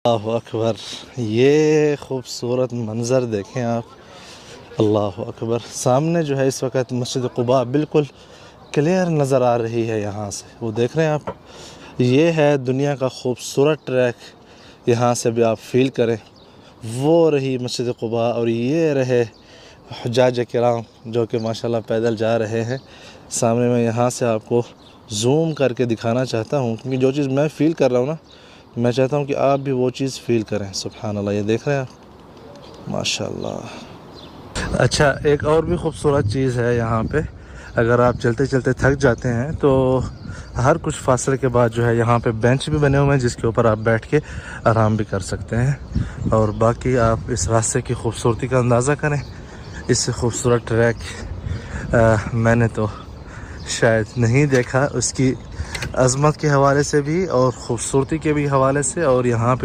अल्लाह अकबर, ये खूबसूरत मंज़र देखें आप। अल्लाह अकबर, सामने जो है इस वक्त मस्जिद क़ुबा बिल्कुल क्लियर नज़र आ रही है यहाँ से। वो देख रहे हैं आप, ये है दुनिया का खूबसूरत ट्रैक। यहाँ से भी आप फील करें, वो रही मस्जिद क़ुबा और ये रहे हुज्जाज किराम जो कि माशाल्लाह पैदल जा रहे हैं। सामने मैं यहाँ से आपको ज़ूम करके दिखाना चाहता हूँ, क्योंकि जो चीज़ मैं फ़ील कर रहा हूँ ना, मैं चाहता हूँ कि आप भी वो चीज़ फ़ील करें। सुभान अल्लाह, ये देख रहे हैं आप, माशाल्लाह। अच्छा, एक और भी ख़ूबसूरत चीज़ है यहाँ पे। अगर आप चलते चलते थक जाते हैं तो हर कुछ फासले के बाद जो है यहाँ पे बेंच भी बने हुए हैं, जिसके ऊपर आप बैठ के आराम भी कर सकते हैं। और बाकी आप इस रास्ते की खूबसूरती का अंदाज़ा करें। इससे खूबसूरत ट्रैक मैंने तो शायद नहीं देखा, उसकी अज़मत के हवाले से भी और ख़ूबसूरती के भी हवाले से। और यहाँ पे